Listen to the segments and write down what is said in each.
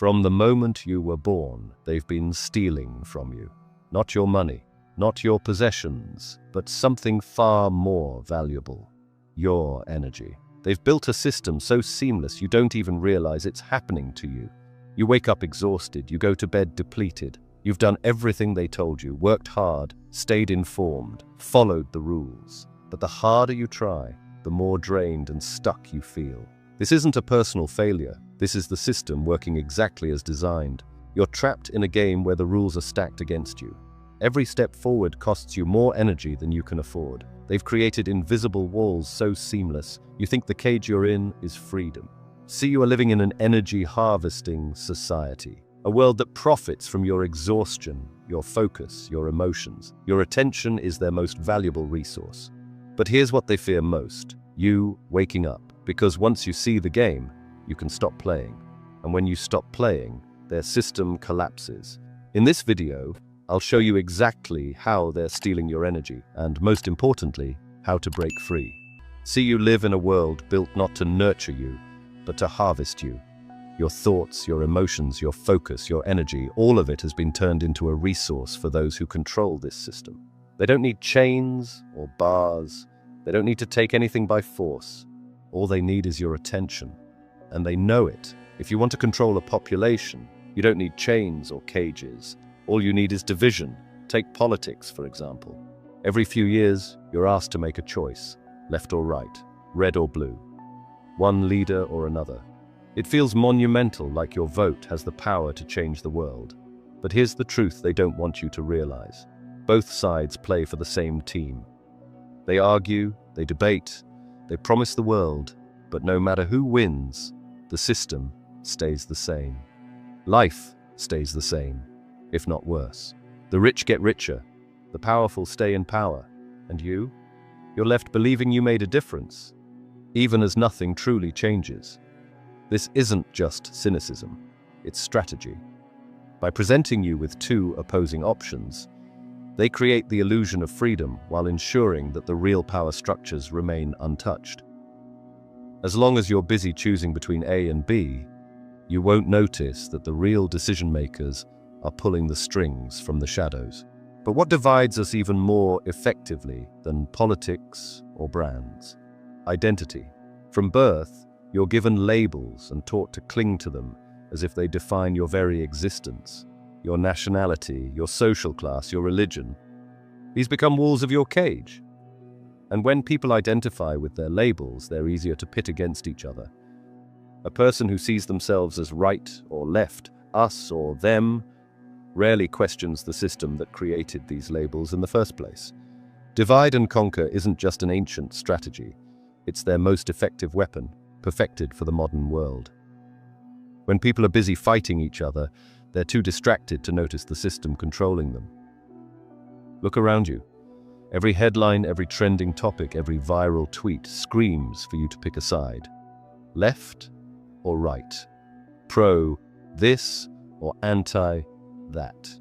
From the moment you were born, they've been stealing from you. Not your money, not your possessions, but something far more valuable. Your energy. They've built a system so seamless you don't even realize it's happening to you. You wake up exhausted, you go to bed depleted. You've done everything they told you, worked hard, stayed informed, followed the rules. But the harder you try, the more drained and stuck you feel. This isn't a personal failure. This is the system working exactly as designed. You're trapped in a game where the rules are stacked against you. Every step forward costs you more energy than you can afford. They've created invisible walls so seamless, you think the cage you're in is freedom. See, you are living in an energy-harvesting society. A world that profits from your exhaustion, your focus, your emotions. Your attention is their most valuable resource. But here's what they fear most: you waking up. Because once you see the game, you can stop playing. And when you stop playing, their system collapses. In this video, I'll show you exactly how they're stealing your energy, and most importantly, how to break free. See, you live in a world built not to nurture you, but to harvest you. Your thoughts, your emotions, your focus, your energy, all of it has been turned into a resource for those who control this system. They don't need chains or bars. They don't need to take anything by force. All they need is your attention, and they know it. If you want to control a population, you don't need chains or cages. All you need is division. Take politics, for example. Every few years, you're asked to make a choice, left or right, red or blue, one leader or another. It feels monumental, like your vote has the power to change the world. But here's the truth they don't want you to realize. Both sides play for the same team. They argue, they debate, they promise the world, but no matter who wins, the system stays the same. Life stays the same, if not worse. The rich get richer, the powerful stay in power, and you're left believing you made a difference, even as nothing truly changes. This isn't just cynicism, it's strategy. By presenting you with two opposing options, they create the illusion of freedom while ensuring that the real power structures remain untouched. As long as you're busy choosing between A and B, you won't notice that the real decision makers are pulling the strings from the shadows. But what divides us even more effectively than politics or brands? Identity. From birth, you're given labels and taught to cling to them as if they define your very existence. Your nationality, your social class, your religion. These become walls of your cage. And when people identify with their labels, they're easier to pit against each other. A person who sees themselves as right or left, us or them, rarely questions the system that created these labels in the first place. Divide and conquer isn't just an ancient strategy. It's their most effective weapon, perfected for the modern world. When people are busy fighting each other, they're too distracted to notice the system controlling them. Look around you. Every headline, every trending topic, every viral tweet screams for you to pick a side. Left or right? Pro this or anti that?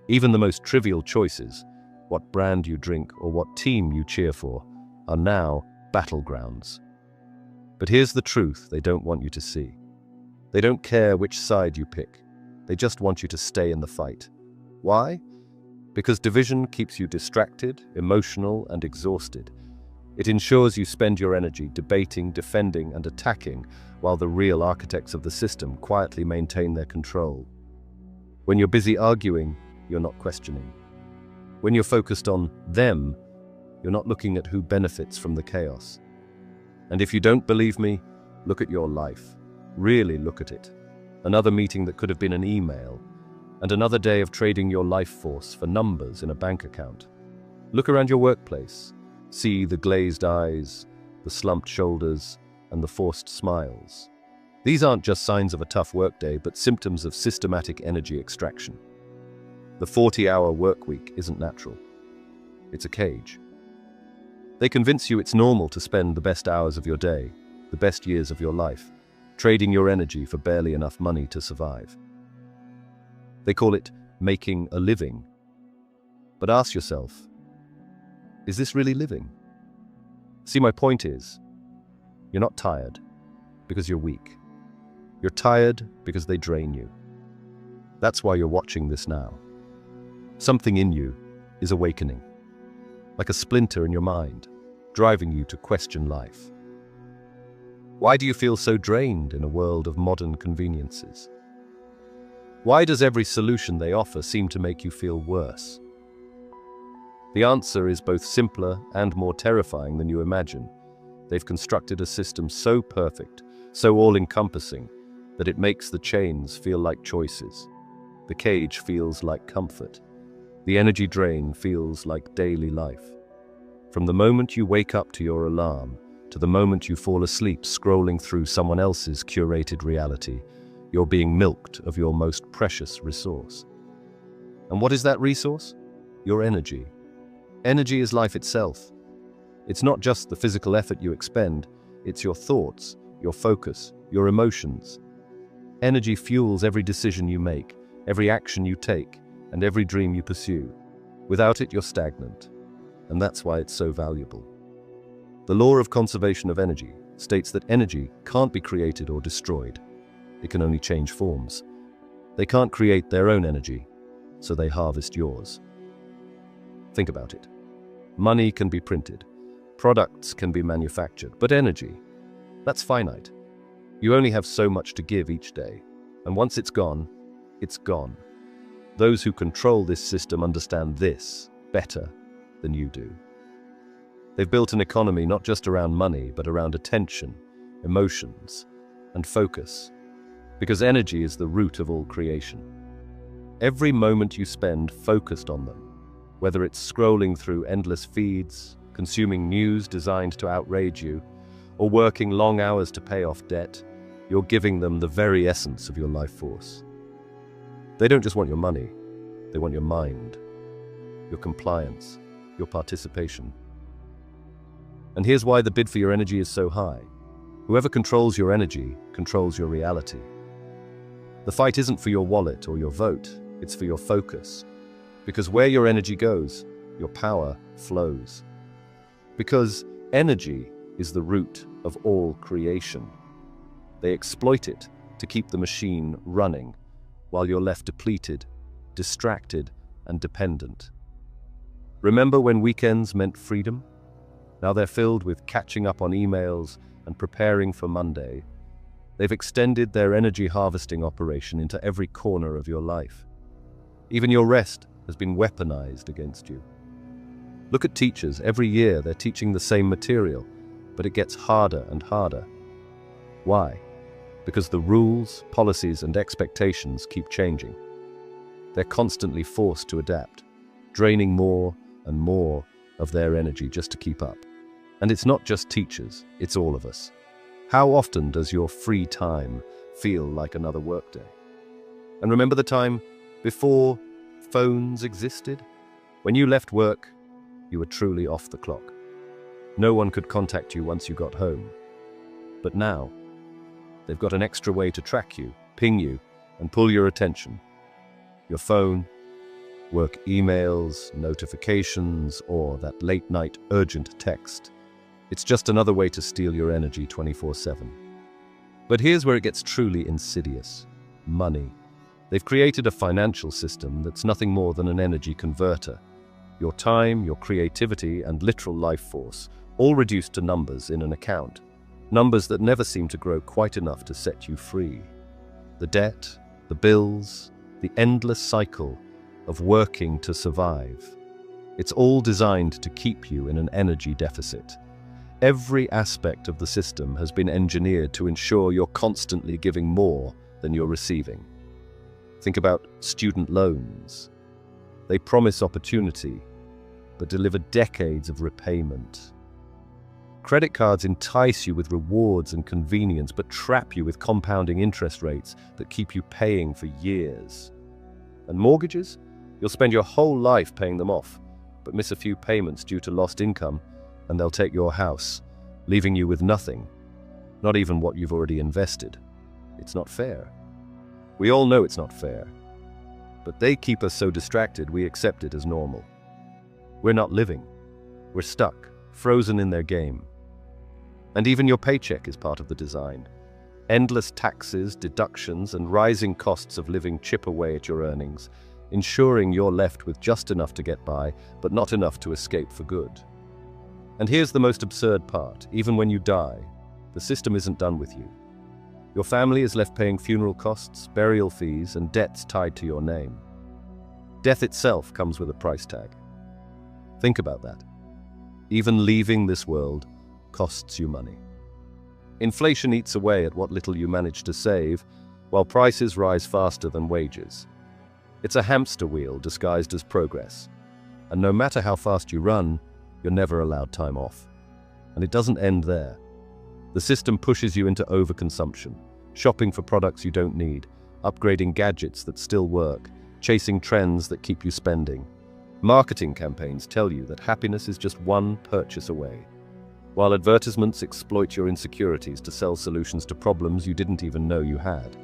Even the most trivial choices, what brand you drink or what team you cheer for, are now battlegrounds. But here's the truth they don't want you to see. They don't care which side you pick. They just want you to stay in the fight. Why? Because division keeps you distracted, emotional, and exhausted. It ensures you spend your energy debating, defending, and attacking, while the real architects of the system quietly maintain their control. When you're busy arguing, you're not questioning. When you're focused on them, you're not looking at who benefits from the chaos. And if you don't believe me, look at your life. Really look at it. Another meeting that could have been an email, and another day of trading your life force for numbers in a bank account. Look around your workplace. See the glazed eyes, the slumped shoulders, and the forced smiles. These aren't just signs of a tough workday, but symptoms of systematic energy extraction. The 40-hour work week isn't natural. It's a cage. They convince you it's normal to spend the best hours of your day, the best years of your life, trading your energy for barely enough money to survive. They call it making a living. But ask yourself, is this really living? See, my point is, you're not tired because you're weak. You're tired because they drain you. That's why you're watching this now. Something in you is awakening, like a splinter in your mind, driving you to question life. Why do you feel so drained in a world of modern conveniences? Why does every solution they offer seem to make you feel worse? The answer is both simpler and more terrifying than you imagine. They've constructed a system so perfect, so all-encompassing, that it makes the chains feel like choices. The cage feels like comfort. The energy drain feels like daily life. From the moment you wake up to your alarm, to the moment you fall asleep scrolling through someone else's curated reality, you're being milked of your most precious resource. And what is that resource? Your energy. Energy is life itself. It's not just the physical effort you expend, it's your thoughts, your focus, your emotions. Energy fuels every decision you make, every action you take, and every dream you pursue. Without it, you're stagnant. And that's why it's so valuable. The law of conservation of energy states that energy can't be created or destroyed. It can only change forms. They can't create their own energy, so they harvest yours. Think about it. Money can be printed. Products can be manufactured. But energy, that's finite. You only have so much to give each day. And once it's gone, it's gone. Those who control this system understand this better than you do. They've built an economy not just around money, but around attention, emotions, and focus. Because energy is the root of all creation. Every moment you spend focused on them, whether it's scrolling through endless feeds, consuming news designed to outrage you, or working long hours to pay off debt, you're giving them the very essence of your life force. They don't just want your money, they want your mind, your compliance, your participation. And here's why the bid for your energy is so high. Whoever controls your energy controls your reality. The fight isn't for your wallet or your vote, it's for your focus. Because where your energy goes, your power flows. Because energy is the root of all creation. They exploit it to keep the machine running, while you're left depleted, distracted, and dependent. Remember when weekends meant freedom? Now they're filled with catching up on emails and preparing for Monday. They've extended their energy harvesting operation into every corner of your life. Even your rest has been weaponized against you. Look at teachers. Every year they're teaching the same material, but it gets harder and harder. Why? Because the rules, policies, and expectations keep changing. They're constantly forced to adapt, draining more and more of their energy just to keep up. And it's not just teachers, it's all of us. How often does your free time feel like another workday? And remember the time before phones existed? When you left work, you were truly off the clock. No one could contact you once you got home. But now, they've got an extra way to track you, ping you, and pull your attention. Your phone, work emails, notifications, or that late-night urgent text. It's just another way to steal your energy 24/7. But here's where it gets truly insidious. Money. They've created a financial system that's nothing more than an energy converter. Your time, your creativity, and literal life force, all reduced to numbers in an account. Numbers that never seem to grow quite enough to set you free. The debt, the bills, the endless cycle of working to survive. It's all designed to keep you in an energy deficit. Every aspect of the system has been engineered to ensure you're constantly giving more than you're receiving. Think about student loans. They promise opportunity, but deliver decades of repayment. Credit cards entice you with rewards and convenience, but trap you with compounding interest rates that keep you paying for years. And mortgages? You'll spend your whole life paying them off, but miss a few payments due to lost income, and they'll take your house, leaving you with nothing, not even what you've already invested. It's not fair. We all know it's not fair, but they keep us so distracted we accept it as normal. We're not living. We're stuck, frozen in their game. And even your paycheck is part of the design. Endless taxes, deductions, and rising costs of living chip away at your earnings, ensuring you're left with just enough to get by, but not enough to escape for good. And here's the most absurd part: even when you die, the system isn't done with you. Your family is left paying funeral costs, burial fees, and debts tied to your name. Death itself comes with a price tag. Think about that. Even leaving this world costs you money. Inflation eats away at what little you manage to save, while prices rise faster than wages. It's a hamster wheel disguised as progress. And no matter how fast you run, you're never allowed time off. And it doesn't end there. The system pushes you into overconsumption, shopping for products you don't need, upgrading gadgets that still work, chasing trends that keep you spending. Marketing campaigns tell you that happiness is just one purchase away, while advertisements exploit your insecurities to sell solutions to problems you didn't even know you had.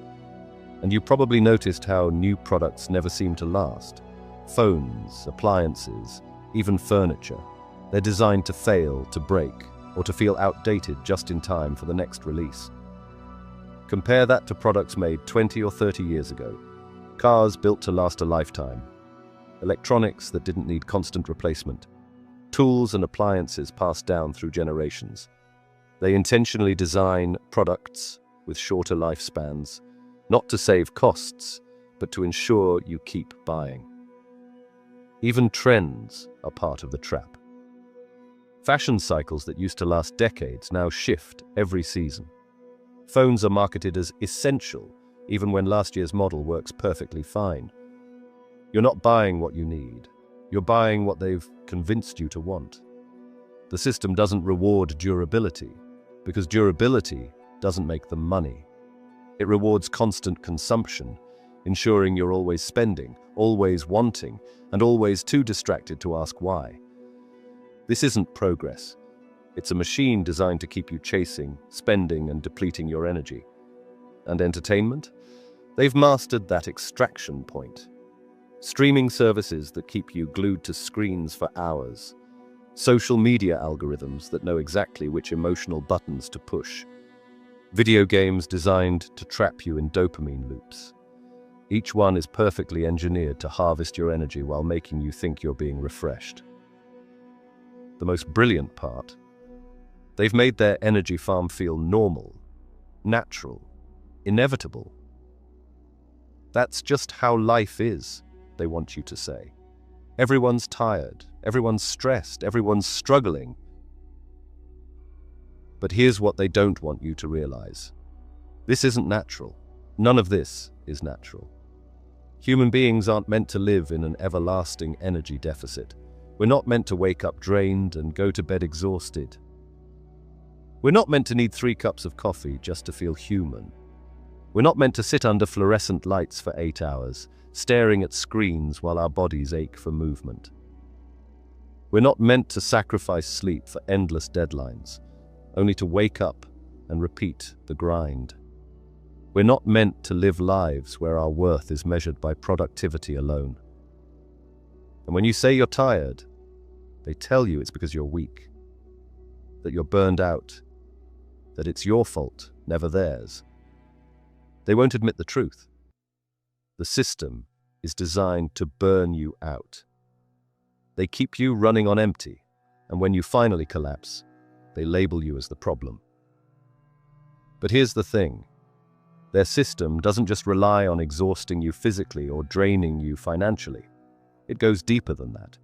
And you probably noticed how new products never seem to last. Phones, appliances, even furniture. They're designed to fail, to break, or to feel outdated just in time for the next release. Compare that to products made 20 or 30 years ago. Cars built to last a lifetime. Electronics that didn't need constant replacement. Tools and appliances passed down through generations. They intentionally design products with shorter lifespans, not to save costs, but to ensure you keep buying. Even trends are part of the trap. Fashion cycles that used to last decades now shift every season. Phones are marketed as essential, even when last year's model works perfectly fine. You're not buying what you need. You're buying what they've convinced you to want. The system doesn't reward durability, because durability doesn't make them money. It rewards constant consumption, ensuring you're always spending, always wanting, and always too distracted to ask why. This isn't progress. It's a machine designed to keep you chasing, spending, and depleting your energy. And entertainment? They've mastered that extraction point. Streaming services that keep you glued to screens for hours. Social media algorithms that know exactly which emotional buttons to push. Video games designed to trap you in dopamine loops. Each one is perfectly engineered to harvest your energy while making you think you're being refreshed. The most brilliant part: they've made their energy farm feel normal, natural, inevitable. That's just how life is, they want you to say. Everyone's tired, everyone's stressed, everyone's struggling. But here's what they don't want you to realize. This isn't natural. None of this is natural. Human beings aren't meant to live in an everlasting energy deficit. We're not meant to wake up drained and go to bed exhausted. We're not meant to need 3 cups of coffee just to feel human. We're not meant to sit under fluorescent lights for 8 hours, staring at screens while our bodies ache for movement. We're not meant to sacrifice sleep for endless deadlines, only to wake up and repeat the grind. We're not meant to live lives where our worth is measured by productivity alone. And when you say you're tired, they tell you it's because you're weak, that you're burned out, that it's your fault, never theirs. They won't admit the truth. The system is designed to burn you out. They keep you running on empty, and when you finally collapse, they label you as the problem. But here's the thing. Their system doesn't just rely on exhausting you physically or draining you financially. It goes deeper than that.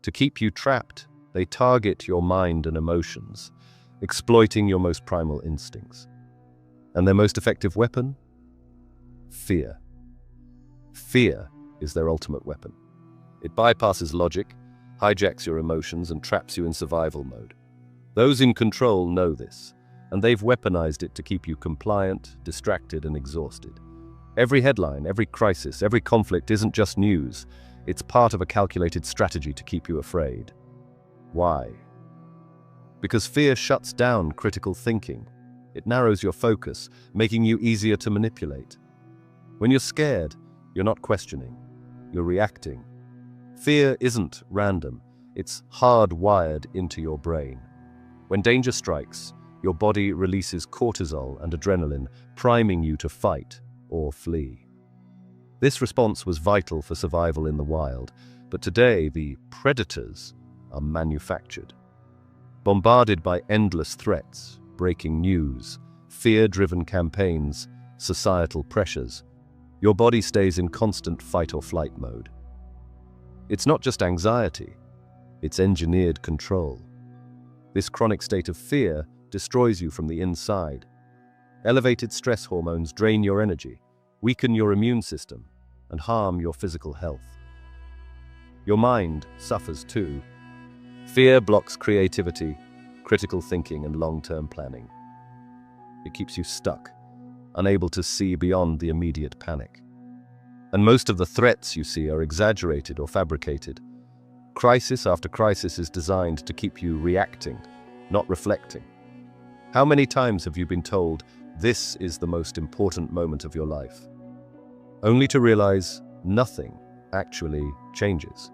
To keep you trapped, they target your mind and emotions, exploiting your most primal instincts. And their most effective weapon? Fear. Fear is their ultimate weapon. It bypasses logic, hijacks your emotions, and traps you in survival mode. Those in control know this, and they've weaponized it to keep you compliant, distracted, and exhausted. Every headline, every crisis, every conflict isn't just news. It's part of a calculated strategy to keep you afraid. Why? Because fear shuts down critical thinking. It narrows your focus, making you easier to manipulate. When you're scared, you're not questioning. You're reacting. Fear isn't random. It's hardwired into your brain. When danger strikes, Your body releases cortisol and adrenaline, priming you to fight or flee. This response was vital for survival in the wild, but today the predators are manufactured. Bombarded by endless threats, breaking news, fear-driven campaigns, societal pressures, your body stays in constant fight-or-flight mode. It's not just anxiety, it's engineered control. This chronic state of fear destroys you from the inside. Elevated stress hormones drain your energy, weaken your immune system, and harm your physical health. Your mind suffers too. Fear blocks creativity, critical thinking, and long-term planning. It keeps you stuck, unable to see beyond the immediate panic. And most of the threats you see are exaggerated or fabricated. Crisis after crisis is designed to keep you reacting, not reflecting. How many times have you been told, this is the most important moment of your life, only to realize nothing actually changes?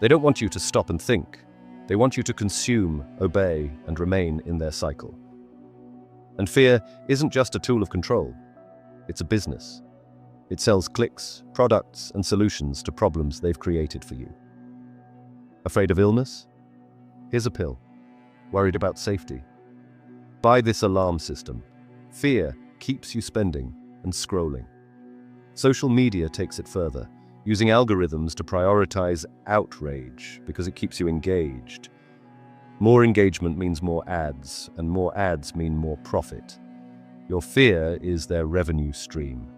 They don't want you to stop and think. They want you to consume, obey, and remain in their cycle. And fear isn't just a tool of control. It's a business. It sells clicks, products, and solutions to problems they've created for you. Afraid of illness? Here's a pill. Worried about safety? Buy this alarm system. Fear keeps you spending and scrolling. Social media takes it further, using algorithms to prioritize outrage because it keeps you engaged. More engagement means more ads, and more ads mean more profit. Your fear is their revenue stream.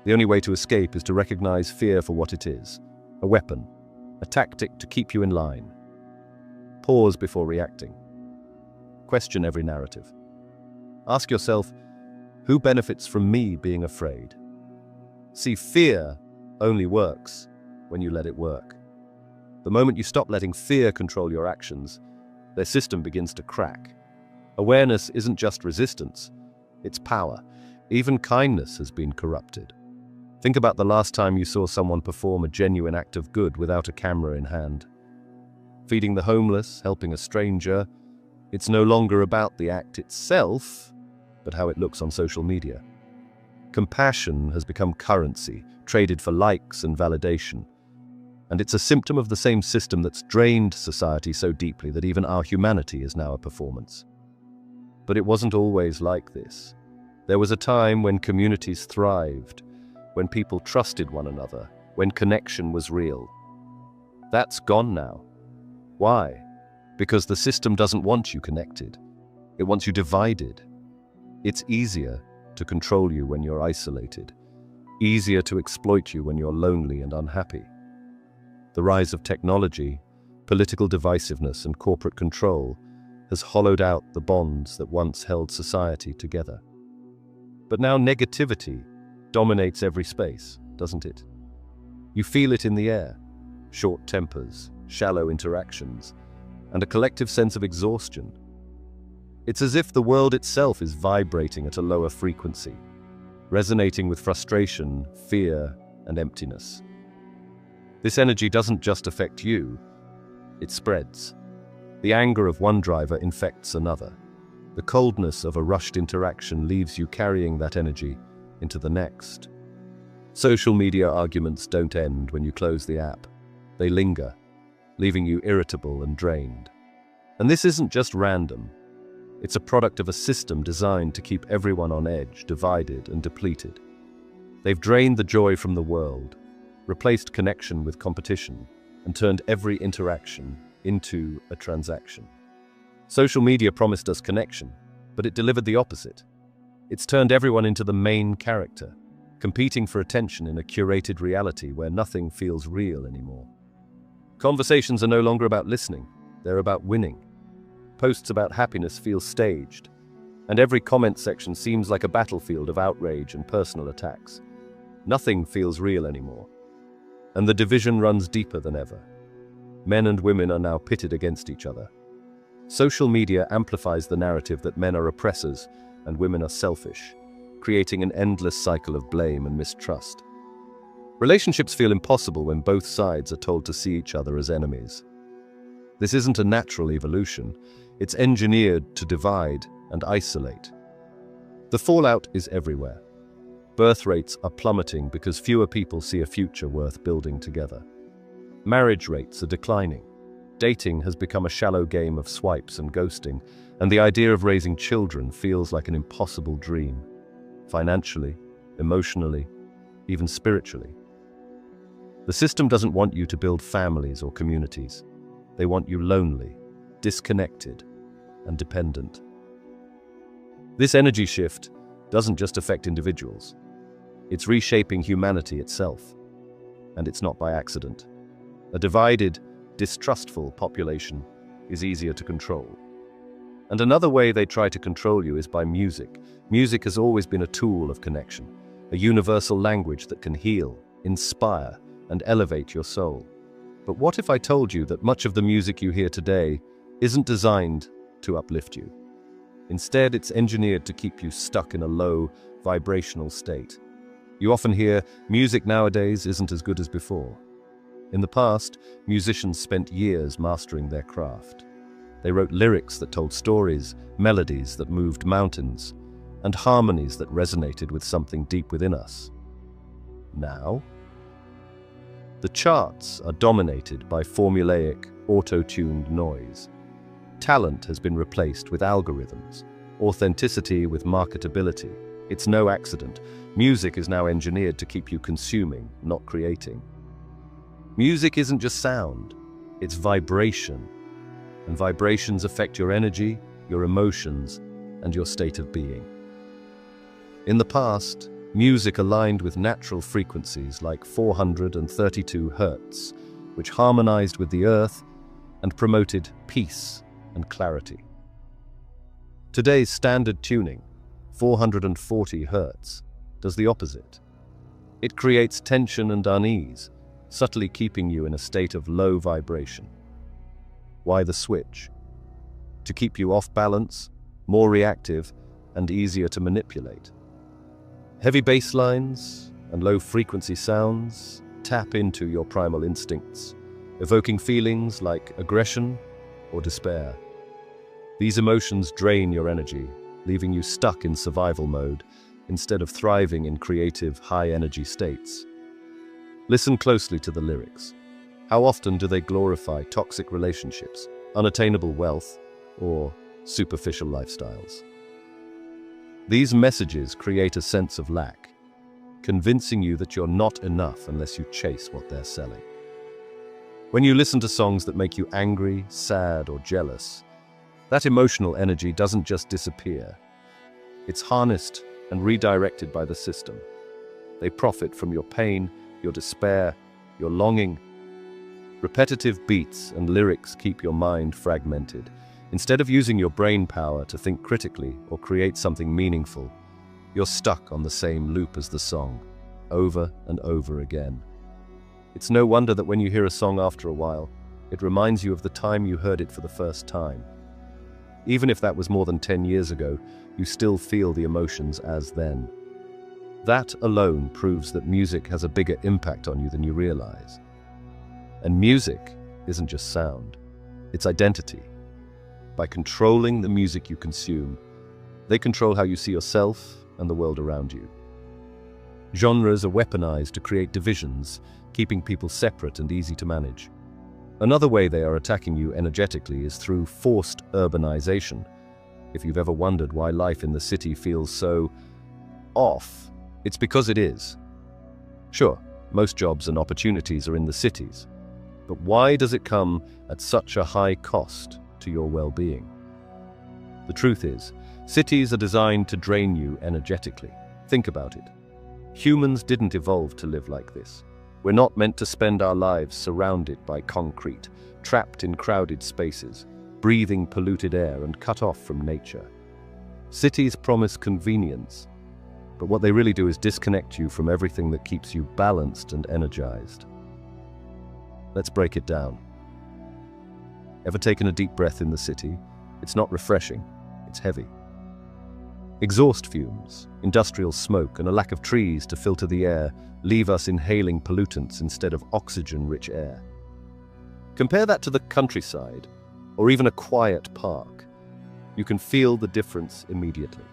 The only way to escape is to recognize fear for what it is, a weapon, a tactic to keep you in line. Pause before reacting. Question every narrative. Ask yourself, who benefits from me being afraid? See, fear only works when you let it work. The moment you stop letting fear control your actions, their system begins to crack. Awareness isn't just resistance, it's power. Even kindness has been corrupted. Think about the last time you saw someone perform a genuine act of good without a camera in hand. Feeding the homeless, helping a stranger, it's no longer about the act itself, but how it looks on social media. Compassion has become currency, traded for likes and validation. And it's a symptom of the same system that's drained society so deeply that even our humanity is now a performance. But it wasn't always like this. There was a time when communities thrived, when people trusted one another, when connection was real. That's gone now. Why? Because the system doesn't want you connected. It wants you divided. It's easier to control you when you're isolated, easier to exploit you when you're lonely and unhappy. The rise of technology, political divisiveness, and corporate control has hollowed out the bonds that once held society together. But now negativity dominates every space, doesn't it? You feel it in the air. Short tempers, shallow interactions, and a collective sense of exhaustion. It's as if the world itself is vibrating at a lower frequency, resonating with frustration, fear, and emptiness. This energy doesn't just affect you, it spreads. The anger of one driver infects another. The coldness of a rushed interaction leaves you carrying that energy into the next. Social media arguments don't end when you close the app. They linger, leaving you irritable and drained. And this isn't just random. It's a product of a system designed to keep everyone on edge, divided and depleted. They've drained the joy from the world, replaced connection with competition, and turned every interaction into a transaction. Social media promised us connection, but it delivered the opposite. It's turned everyone into the main character, competing for attention in a curated reality where nothing feels real anymore. Conversations are no longer about listening, they're about winning. Posts about happiness feel staged, and every comment section seems like a battlefield of outrage and personal attacks. Nothing feels real anymore, and the division runs deeper than ever. Men and women are now pitted against each other. Social media amplifies the narrative that men are oppressors and women are selfish, creating an endless cycle of blame and mistrust. Relationships feel impossible when both sides are told to see each other as enemies. This isn't a natural evolution. It's engineered to divide and isolate. The fallout is everywhere. Birth rates are plummeting because fewer people see a future worth building together. Marriage rates are declining. Dating has become a shallow game of swipes and ghosting, and the idea of raising children feels like an impossible dream. Financially, emotionally, even spiritually. The system doesn't want you to build families or communities. They want you lonely, disconnected, and dependent. This energy shift doesn't just affect individuals. It's reshaping humanity itself. And it's not by accident. A divided, distrustful population is easier to control. And another way they try to control you is by music. Music has always been a tool of connection, a universal language that can heal, inspire, and elevate your soul. But what if I told you that much of the music you hear today isn't designed to uplift you? Instead, it's engineered to keep you stuck in a low, vibrational state. You often hear, music nowadays isn't as good as before. In the past, musicians spent years mastering their craft. They wrote lyrics that told stories, melodies that moved mountains, and harmonies that resonated with something deep within us. Now, the charts are dominated by formulaic, auto-tuned noise. Talent has been replaced with algorithms, authenticity with marketability. It's no accident. Music is now engineered to keep you consuming, not creating. Music isn't just sound, it's vibration. And vibrations affect your energy, your emotions, and your state of being. In the past, music aligned with natural frequencies like 432 Hz, which harmonized with the earth and promoted peace and clarity. Today's standard tuning, 440 Hz, does the opposite. It creates tension and unease, subtly keeping you in a state of low vibration. Why the switch? To keep you off balance, more reactive, and easier to manipulate. Heavy bass lines and low-frequency sounds tap into your primal instincts, evoking feelings like aggression or despair. These emotions drain your energy, leaving you stuck in survival mode instead of thriving in creative, high-energy states. Listen closely to the lyrics. How often do they glorify toxic relationships, unattainable wealth, or superficial lifestyles? These messages create a sense of lack, convincing you that you're not enough unless you chase what they're selling. When you listen to songs that make you angry, sad, or jealous, that emotional energy doesn't just disappear. It's harnessed and redirected by the system. They profit from your pain, your despair, your longing. Repetitive beats and lyrics keep your mind fragmented. Instead of using your brain power to think critically or create something meaningful, you're stuck on the same loop as the song, over and over again. It's no wonder that when you hear a song after a while, it reminds you of the time you heard it for the first time. Even if that was more than 10 years ago, you still feel the emotions as then. That alone proves that music has a bigger impact on you than you realize. And music isn't just sound, it's identity. By controlling the music you consume, they control how you see yourself and the world around you. Genres are weaponized to create divisions, keeping people separate and easy to manage. Another way they are attacking you energetically is through forced urbanization. If you've ever wondered why life in the city feels so off, it's because it is. Sure, most jobs and opportunities are in the cities, but why does it come at such a high cost to your well-being? The truth is, cities are designed to drain you energetically. Think about it. Humans didn't evolve to live like this. We're not meant to spend our lives surrounded by concrete, trapped in crowded spaces, breathing polluted air and cut off from nature. Cities promise convenience, but what they really do is disconnect you from everything that keeps you balanced and energized. Let's break it down. Ever taken a deep breath in the city? It's not refreshing, it's heavy. Exhaust fumes, industrial smoke, and a lack of trees to filter the air leave us inhaling pollutants instead of oxygen-rich air. Compare that to the countryside, or even a quiet park. You can feel the difference immediately.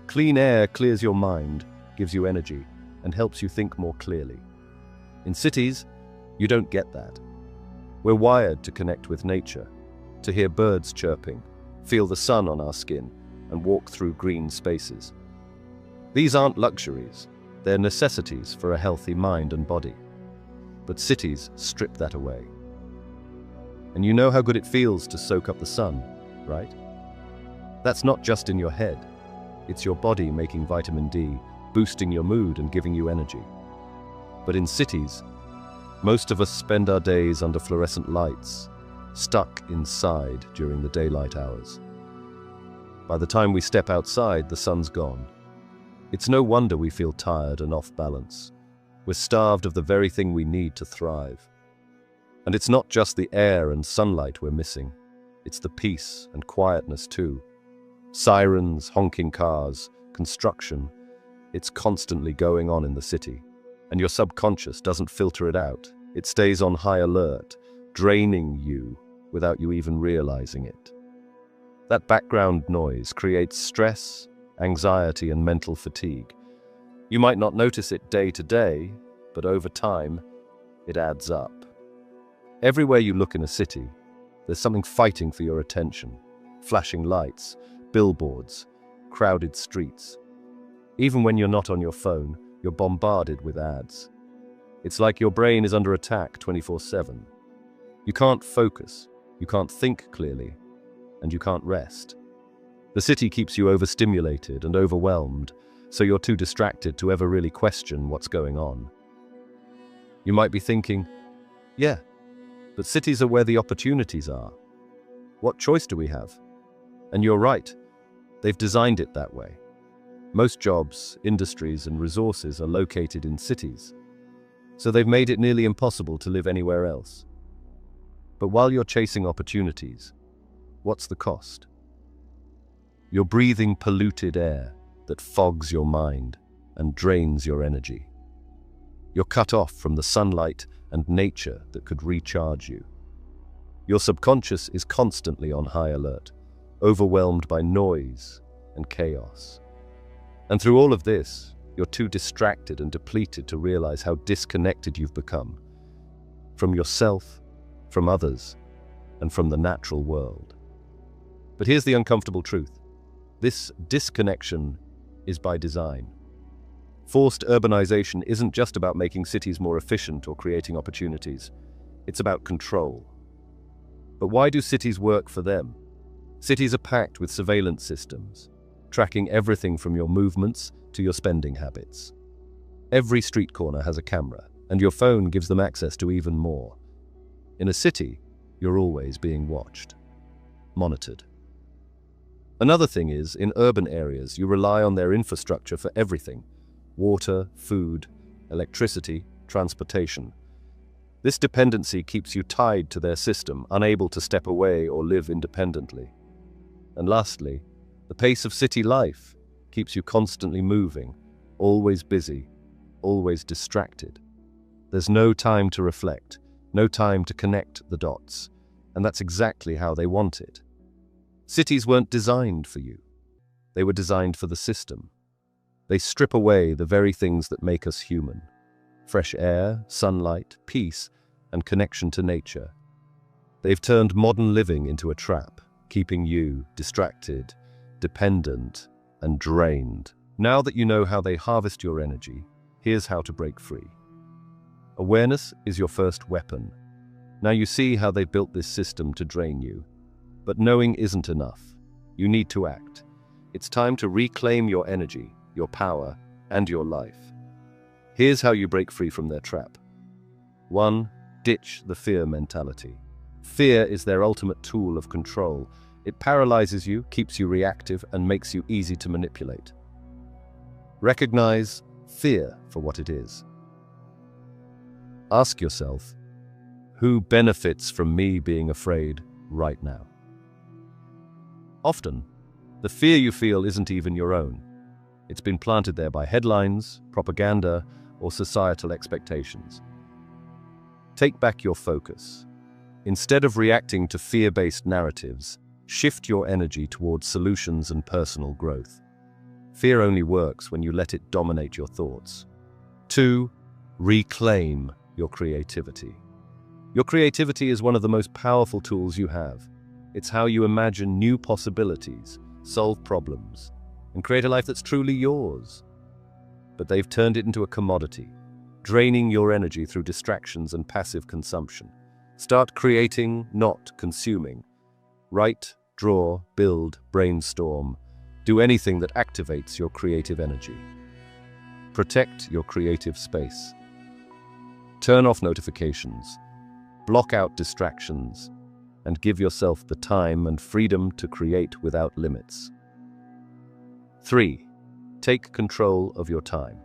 Clean air clears your mind, gives you energy, and helps you think more clearly. In cities, you don't get that. We're wired to connect with nature, to hear birds chirping, feel the sun on our skin, and walk through green spaces. These aren't luxuries, they're necessities for a healthy mind and body. But cities strip that away. And you know how good it feels to soak up the sun, right? That's not just in your head. It's your body making vitamin D, boosting your mood and giving you energy. But in cities, most of us spend our days under fluorescent lights, stuck inside during the daylight hours. By the time we step outside, the sun's gone. It's no wonder we feel tired and off balance. We're starved of the very thing we need to thrive. And it's not just the air and sunlight we're missing. It's the peace and quietness too. Sirens, honking cars, construction. It's constantly going on in the city. And your subconscious doesn't filter it out. It stays on high alert, draining you without you even realizing it. That background noise creates stress, anxiety, and mental fatigue. You might not notice it day to day, but over time, it adds up. Everywhere you look in a city, there's something fighting for your attention. Flashing lights, billboards, crowded streets. Even when you're not on your phone, you're bombarded with ads. It's like your brain is under attack 24/7. You can't focus, you can't think clearly, and you can't rest. The city keeps you overstimulated and overwhelmed, so you're too distracted to ever really question what's going on. You might be thinking, yeah, but cities are where the opportunities are. What choice do we have? And you're right, they've designed it that way. Most jobs, industries, and resources are located in cities, so they've made it nearly impossible to live anywhere else. But while you're chasing opportunities, what's the cost? You're breathing polluted air that fogs your mind and drains your energy. You're cut off from the sunlight and nature that could recharge you. Your subconscious is constantly on high alert, overwhelmed by noise and chaos. And through all of this, you're too distracted and depleted to realize how disconnected you've become from yourself, from others, and from the natural world. But here's the uncomfortable truth. This disconnection is by design. Forced urbanization isn't just about making cities more efficient or creating opportunities. It's about control. But why do cities work for them? Cities are packed with surveillance systems, tracking everything from your movements to your spending habits. Every street corner has a camera, and your phone gives them access to even more. In a city, you're always being watched, monitored. Another thing is, in urban areas, you rely on their infrastructure for everything: water, food, electricity, transportation. This dependency keeps you tied to their system, unable to step away or live independently. And lastly, the pace of city life keeps you constantly moving, always busy, always distracted. There's no time to reflect, no time to connect the dots, and that's exactly how they want it. Cities weren't designed for you. They were designed for the system. They strip away the very things that make us human: fresh air, sunlight, peace, and connection to nature. They've turned modern living into a trap, keeping you distracted, dependent, and drained. Now that you know how they harvest your energy, here's how to break free. Awareness is your first weapon. Now you see how they built this system to drain you. But knowing isn't enough. You need to act. It's time to reclaim your energy, your power, and your life. Here's how you break free from their trap. 1. Ditch the fear mentality. Fear is their ultimate tool of control. It paralyzes you, keeps you reactive, and makes you easy to manipulate. Recognize fear for what it is. Ask yourself, who benefits from me being afraid right now? Often, the fear you feel isn't even your own. It's been planted there by headlines, propaganda, or societal expectations. Take back your focus. Instead of reacting to fear-based narratives, shift your energy towards solutions and personal growth. Fear only works when you let it dominate your thoughts. 2. Reclaim your creativity. Your creativity is one of the most powerful tools you have. It's how you imagine new possibilities, solve problems, and create a life that's truly yours. But they've turned it into a commodity, draining your energy through distractions and passive consumption. Start creating, not consuming. Write, draw, build, brainstorm. Do anything that activates your creative energy. Protect your creative space. Turn off notifications. Block out distractions. And give yourself the time and freedom to create without limits. 3. Take control of your time.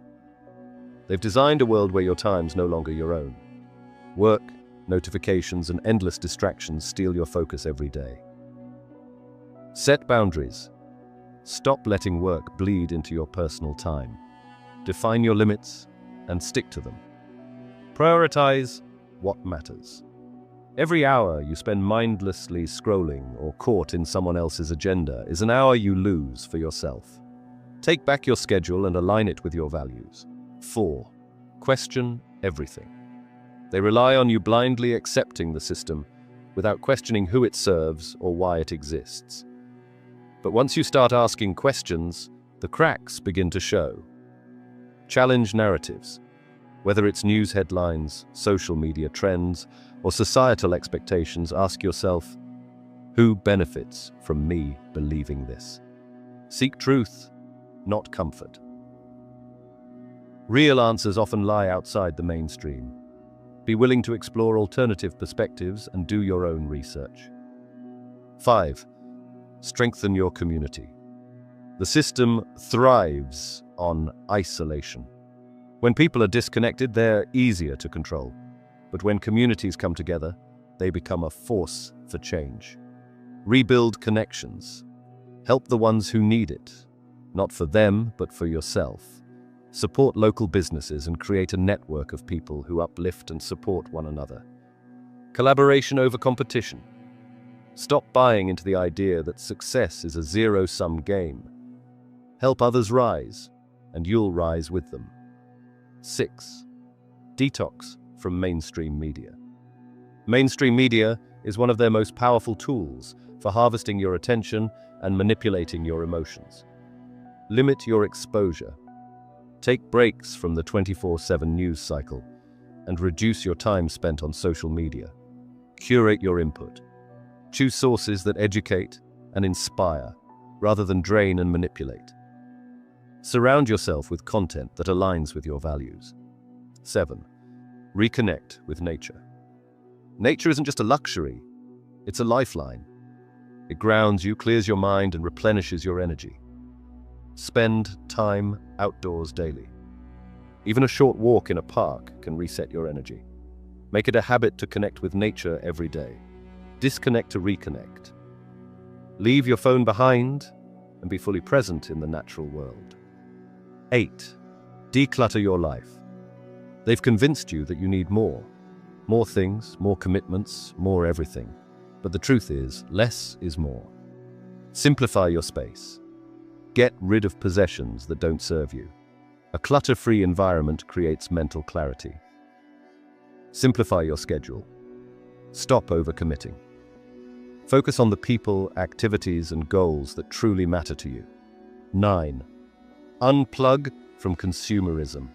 They've designed a world where your time's no longer your own. Work, notifications, and endless distractions steal your focus every day. Set boundaries. Stop letting work bleed into your personal time. Define your limits and stick to them. Prioritize what matters. Every hour you spend mindlessly scrolling or caught in someone else's agenda is an hour you lose for yourself. Take back your schedule and align it with your values. 4. Question everything. They rely on you blindly accepting the system without questioning who it serves or why it exists. But once you start asking questions, the cracks begin to show. Challenge narratives. Whether it's news headlines, social media trends, or societal expectations, ask yourself, who benefits from me believing this? Seek truth, not comfort. Real answers often lie outside the mainstream. Be willing to explore alternative perspectives and do your own research. 5. Strengthen your community. The system thrives on isolation. When people are disconnected, they're easier to control. But when communities come together, they become a force for change. Rebuild connections. Help the ones who need it, not for them, but for yourself. Support local businesses and create a network of people who uplift and support one another. Collaboration over competition. Stop buying into the idea that success is a zero-sum game. Help others rise, and you'll rise with them. 6. Detox from mainstream media. Mainstream media is one of their most powerful tools for harvesting your attention and manipulating your emotions. Limit your exposure. Take breaks from the 24/7 news cycle and reduce your time spent on social media. Curate your input. Choose sources that educate and inspire rather than drain and manipulate. Surround yourself with content that aligns with your values. 7. Reconnect with nature. Nature isn't just a luxury, it's a lifeline. It grounds you, clears your mind, and replenishes your energy. Spend time outdoors daily. Even a short walk in a park can reset your energy. Make it a habit to connect with nature every day. Disconnect to reconnect. Leave your phone behind and be fully present in the natural world. 8. Declutter your life. They've convinced you that you need more. More things, more commitments, more everything. But the truth is, less is more. Simplify your space. Get rid of possessions that don't serve you. A clutter-free environment creates mental clarity. Simplify your schedule. Stop overcommitting. Focus on the people, activities, and goals that truly matter to you. 9. Unplug from consumerism.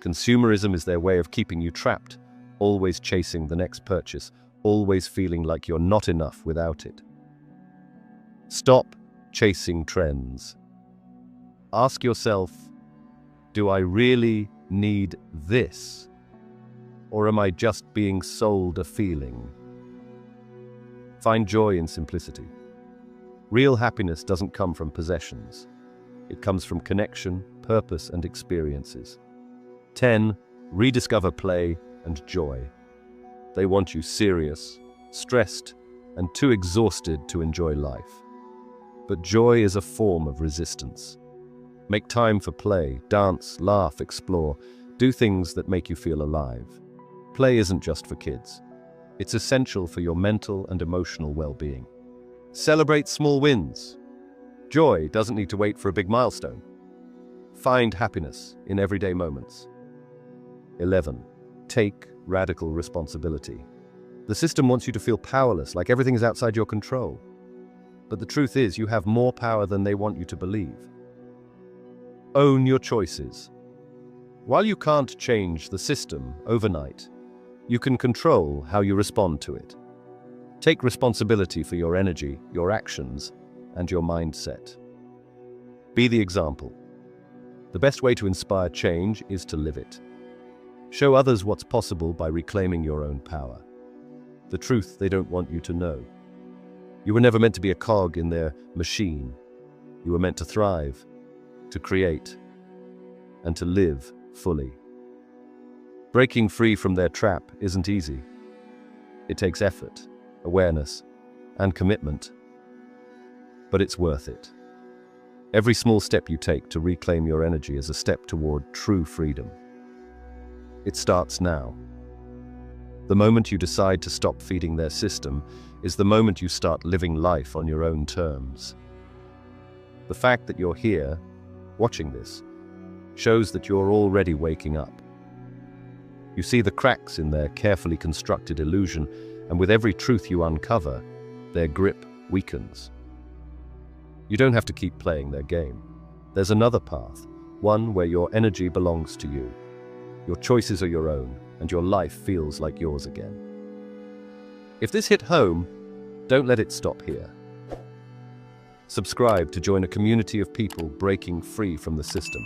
Consumerism is their way of keeping you trapped, always chasing the next purchase, always feeling like you're not enough without it. Stop chasing trends. Ask yourself, do I really need this? Or am I just being sold a feeling? Find joy in simplicity. Real happiness doesn't come from possessions. It comes from connection, purpose, and experiences. 10. Rediscover play and joy. They want you serious, stressed, and too exhausted to enjoy life. But joy is a form of resistance. Make time for play, dance, laugh, explore. Do things that make you feel alive. Play isn't just for kids. It's essential for your mental and emotional well-being. Celebrate small wins. Joy doesn't need to wait for a big milestone. Find happiness in everyday moments. 11. Take radical responsibility. The system wants you to feel powerless, like everything is outside your control. But the truth is, you have more power than they want you to believe. Own your choices. While you can't change the system overnight, you can control how you respond to it. Take responsibility for your energy, your actions, and your mindset. Be the example. The best way to inspire change is to live it. Show others what's possible by reclaiming your own power. The truth they don't want you to know. You were never meant to be a cog in their machine. You were meant to thrive, to create, and to live fully. Breaking free from their trap isn't easy. It takes effort, awareness, and commitment. But it's worth it. Every small step you take to reclaim your energy is a step toward true freedom. It starts now. The moment you decide to stop feeding their system is the moment you start living life on your own terms. The fact that you're here, watching this, shows that you're already waking up. You see the cracks in their carefully constructed illusion, and with every truth you uncover, their grip weakens. You don't have to keep playing their game. There's another path, one where your energy belongs to you. Your choices are your own, and your life feels like yours again. If this hit home, don't let it stop here. Subscribe to join a community of people breaking free from the system.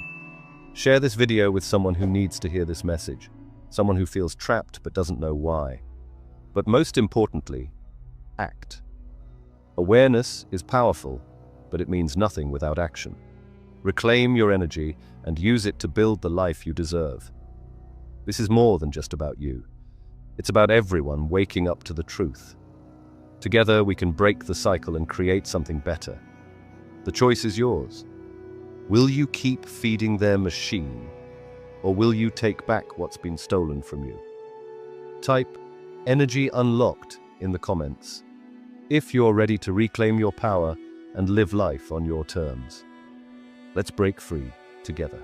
Share this video with someone who needs to hear this message, someone who feels trapped but doesn't know why. But most importantly, act. Awareness is powerful, but it means nothing without action. Reclaim your energy and use it to build the life you deserve. This is more than just about you. It's about everyone waking up to the truth. Together we can break the cycle and create something better. The choice is yours. Will you keep feeding their machine, or will you take back what's been stolen from you? Type "Energy Unlocked" in the comments if you're ready to reclaim your power and live life on your terms. Let's break free together.